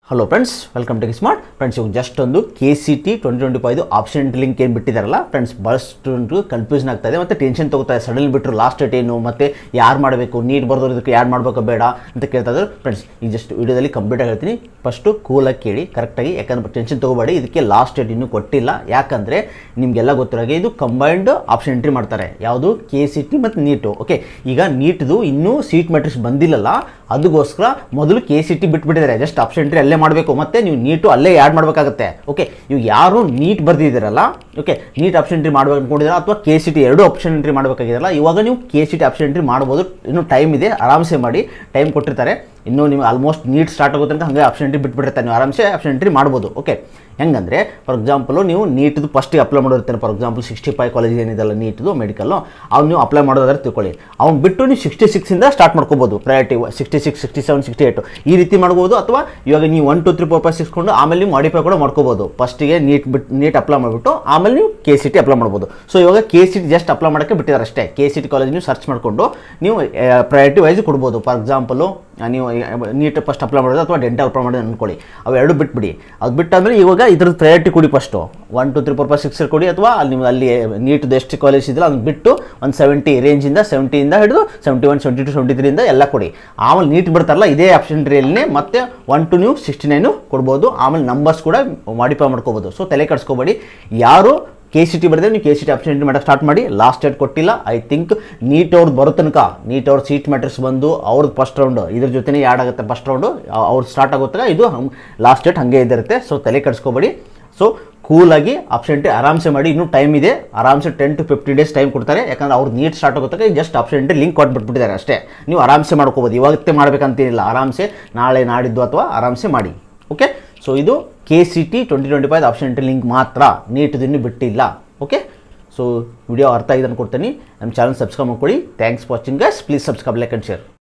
Hello friends, welcome to smart friends. ಇವಾಗ just ಒಂದು KCT 2025 option link ಏನು ಬಿಟ್ಟಿದ್ದಾರಲ್ಲ ಫ್ರೆಂಡ್ಸ್, ಭಾಳಷ್ಟು ಕನ್ಫ್ಯೂಷನ್ ಆಗ್ತಾ ಇದೆ ಮತ್ತು ಟೆನ್ಷನ್ ತೊಗೋತಾರೆ. ಸಡನ್ಲಿ ಬಿಟ್ಟರು ಲಾಸ್ಟ್ ಡೇಟ್ ಏನು, ಮತ್ತು ಯಾರು ಮಾಡಬೇಕು, ನೀಟ್ ಬರ್ದೋರು ಇದಕ್ಕೆ ಯಾರು ಮಾಡಬೇಕು ಬೇಡ ಅಂತ ಕೇಳ್ತಾ ಇದ್ದಾರೆ ಫ್ರೆಂಡ್ಸ್. ಈ ಜಸ್ಟ್ ವಿಡಿಯೋದಲ್ಲಿ ಕಂಪ್ಲೀಟಾಗಿ ಹೇಳ್ತೀನಿ. ಫಸ್ಟು ಕೂಲಾಗಿ ಕೇಳಿ ಕರೆಕ್ಟಾಗಿ, ಯಾಕಂದ್ರೆ ಟೆನ್ಷನ್ ತೊಗೋಬೇಡಿ. ಇದಕ್ಕೆ ಲಾಸ್ಟ್ ಡೇಟ್ ಇನ್ನೂ ಕೊಟ್ಟಿಲ್ಲ. ಯಾಕಂದರೆ ನಿಮಗೆಲ್ಲ ಗೊತ್ತಿರೋಗೆ ಇದು ಕಂಬೈನ್ಡ್ ಆಪ್ಷನ್ ಎಂಟ್ರಿ ಮಾಡ್ತಾರೆ, ಯಾವುದು KCT ಮತ್ತು ನೀಟು. ಓಕೆ, ಈಗ ನೀಟ್ದು ಇನ್ನೂ ಸೀಟ್ ಮ್ಯಾಟ್ರಿಕ್ಸ್ ಬಂದಿಲ್ಲಲ್ಲ, ಅದಕ್ಕೋಸ್ಕರ ಮೊದಲು KCT ಬಿಟ್ಬಿಟ್ಟಿದ್ದಾರೆ. ಜಸ್ಟ್ ಆಪ್ಷನ್ ಎಂಟ್ರಿ ಅಲ್ಲೇ ಮಾಡಬೇಕು, ಮತ್ತು ನೀವು ನೀಟು ಅಲ್ಲೇ ಆ್ಯಡ್ ಮಾಡಬೇಕಾಗುತ್ತೆ. ಓಕೆ, ಇವಾಗ ಯಾರು ನೀಟ್ ಬರ್ದಿದ್ದೀರಲ್ಲ, ಓಕೆ, ನೀಟ್ ಆಪ್ಷನ್ ಎಂಟ್ರಿ ಮಾಡ್ಬೇಕು ಅಂದ್ಕೊಂಡಿದ್ದೀರಾ ಅಥವಾ KCT ಎರಡು ಆಪ್ಷನ್ ಎಂಟ್ರಿ ಮಾಡಬೇಕಾಗಿರಲ್ಲ, ಇವಾಗ ನೀವು KCT ಆಪ್ಷನ್ ಎಂಟ್ರಿ ಮಾಡ್ಬೋದು. ಇನ್ನೂ ಟೈಮ್ ಇದೆ, ಆರಾಮ್ಸೆ ಮಾಡಿ. ಟೈಮ್ ಕೊಟ್ಟಿರ್ತಾರೆ. ಇನ್ನೂ ನೀವು ಆಲ್ಮೋಸ್ಟ್ ನೀಟ್ ಸ್ಟಾರ್ಟ್ ಆಗುತ್ತೆ ಅಂತ ಹಂಗೆ ಆಪ್ಷನ್ ಎಂಟ್ರಿ ಬಿಟ್ಬಿಟ್ಟಿರ್ತಾರೆ. ನೀವು ಆರಾಮ್ಸೆ ಆಪ್ಷನ್ ಎಂಟ್ರಿ ಮಾಡ್ಬೋದು. ಓಕೆ, ಹೆಂಗಂದರೆ ಫಾರ್ ಎಕ್ಸಾಂಪಲು ನೀವು ನೀಟ್ದು ಫಸ್ಟಿಗೆ ಅಪ್ಲೈ ಮಾಡಿರ್ತಾನೆ. ಫಾರ್ ಎಕ್ಸಾಂಪಲ್ 65 ಕಾಲೇಜ್ ಏನಿದೆಲ್ಲ ನೀಟ್ದು ಮೆಡಿಕಲ್ಲು, ಅವ್ನು ನೀವು ಅಪ್ಲೈ ಮಾಡೋದಾದ್ರೆ ತಿಳ್ಕೊಳ್ಳಿ. ಅವ್ನು ಬಿಟ್ಟು ನೀವು 66ಇಂದ ಸ್ಟಾರ್ಟ್ ಮಾಡ್ಕೋಬೋದು. ಪ್ರಯಾರಿಟಿ 66, 67, 68 ಈ ರೀತಿ ಮಾಡ್ಬೋದು. ಅಥವಾ ಇವಾಗ ನೀವು 1, 2, 3, 4, 5, 6 ಕೊಂಡು ಆಮೇಲೆ ನೀವು ಮಾಡಿಫೈ ಕೂಡ ಮಾಡ್ಕೋಬೋದು. ಫಸ್ಟಿಗೆ ನೀಟ್ ಅಪ್ಲೈ ಮಾಡಿಬಿಟ್ಟು ಆಮೇಲೆ ನೀವು KCT ಅಪ್ಲೈ ಮಾಡ್ಬೋದು. ಸೊ ಇವಾಗ KCT ಜಸ್ಟ್ ಅಪ್ಲೈ ಮಾಡೋಕ್ಕೆ ಬಿಟ್ಟಿದ್ದಾರೆ ಅಷ್ಟೇ. KCT ಕಾಲೇಜ್ ನೀವು ಸರ್ಚ್ ಮಾಡಿಕೊಂಡು ನೀವು ಪ್ರಯಾರಿಟಿ ವೈಸ್ ಕೊಡ್ಬೋದು. ಫಾರ್ ಎಕ್ಸಾಂಪಲು ನೀವು ನೀಟ್ ಫಸ್ಟ್ ಅಪ್ಲೈ ಮಾಡೋದು ಅಥವಾ ಡೆಂಟಲ್ ಅಪ್ಲೈ ಮಾಡೋದು ಅಂದ್ಕೊಳ್ಳಿ. ಅವೆರಡು ಬಿಟ್ಬಿಡಿ. ಅದು ಬಿಟ್ಟಾದ್ಮೇಲೆ ಇವಾಗ ಇದ್ರದ್ದು ಪ್ರಯಾರಿಟಿ ಕೊಡಿ. ಫಸ್ಟು 1, 2, 3, 4, 5, 6 ಕೊಡಿ. ಅಥವಾ ನೀವು ಅಲ್ಲಿ ನೀಟ್ದು ಎಷ್ಟು ಕಾಲೇಜ್ ಇದ್ದಿಲ್ಲ ಅದನ್ನು ಬಿಟ್ಟು ಒಂದು 70 ರೇಂಜಿಂದ 70ಇಂದ ಹಿಡಿದು 71, 72, 73ಇಂದ ಎಲ್ಲ ಕೊಡಿ. ಆಮೇಲೆ ನೀಟ್ ಬಿಡ್ತಾರಲ್ಲ ಇದೇ ಆಪ್ಷನ್ ಟ್ರೀಯಲ್ಲೇ ಮತ್ತೆ 1 to ನೀವು 69 ಕೊಡ್ಬೋದು. ಆಮೇಲೆ ನಂಬರ್ಸ್ ಕೂಡ ಮಾಡಿಫೈ ಮಾಡ್ಕೋಬೋದು. ಸೊ ತಲೆ ಕೆಡಿಸ್ಕೋಬೇಡಿ. ಯಾರು KCT ಬರೆದ್ರೆ ನೀವು KCT ಆಪ್ಷನ್ ಎಂಟ್ರಿ ಮಾಡೋಕ್ಕೆ ಸ್ಟಾರ್ಟ್ ಮಾಡಿ. ಲಾಸ್ಟ್ ಡೇಟ್ ಕೊಟ್ಟಿಲ್ಲ. ಐ ಥಿಂಕ್ ನೀಟ್ ಅವ್ರದ್ದು ಬರೋ ತನಕ, ನೀಟ್ ಅವ್ರ ಸೀಟ್ ಮ್ಯಾಟ್ರಿಕ್ಸ್ ಬಂದು ಅವ್ರದ್ದು ಫಸ್ಟ್ ರೌಂಡು ಇದ್ರ ಜೊತೆನೇ ಆ್ಯಡ್ ಆಗುತ್ತೆ. ಫಸ್ಟ್ ರೌಂಡು ಅವ್ರದ್ದು ಸ್ಟಾರ್ಟ್ ಆಗುತ್ತೆ. ಇದು ಲಾಸ್ಟ್ ಡೇಟ್ ಹಾಗೆ ಇದಿರುತ್ತೆ. ಸೊ ತಲೆ ಕೆಡಿಸ್ಕೋಬೇಡಿ. ಸೊ ಕೂಲಾಗಿ ಆಪ್ಷನ್ ಎಂಟ್ರಿ ಆರಾಮ್ಸೆ ಮಾಡಿ. ಇನ್ನೂ ಟೈಮ್ ಇದೆ. ಆರಾಮ್ಸೆ 10 to 15 ಡೇಸ್ ಟೈಮ್ ಕೊಡ್ತಾರೆ. ಯಾಕಂದ್ರೆ ಅವ್ರು ನೀಟ್ ಸ್ಟಾರ್ಟ್ ಆಗುತ್ತೆ. ಜಸ್ಟ್ ಆಪ್ಷನ್ ಎಂಟ್ರಿ ಲಿಂಕ್ ಕೊಟ್ಬಿಟ್ಟಿದ್ದಾರೆ ಅಷ್ಟೇ. ನೀವು ಆರಾಮ್ಸೆ ಮಾಡ್ಕೋಬೋದು. ಇವಾಗತ್ತೆ ಮಾಡಬೇಕಂತೇನಿಲ್ಲ. ಆರಾಮ್ಸೆ ನಾಳೆ ನಾಡಿದ್ದು ಅಥವಾ ಆರಾಮ್ಸೆ ಮಾಡಿ. ಓಕೆ, ಸೊ ಇದು KCT 2025 ಆಪ್ಷನ್ ಎಂಟ್ರಿ ಲಿಂಕ್ ಮಾತ್ರ. ನೀಟ್ದು ಇನ್ನೂ ಬಿಟ್ಟಿಲ್ಲ. ಓಕೆ, ಸೊ ವಿಡಿಯೋ ಅರ್ಥ ಆಗಿದೆ ಅನ್ಕೊಡ್ತೀನಿ. ನಮ್ಮ ಚಾನಲ್ ಸಬ್ಸ್ಕ್ರೈಬ್ ಮಾಡ್ಕೊಳ್ಳಿ. Thanks for watching guys. Please subscribe, like and share.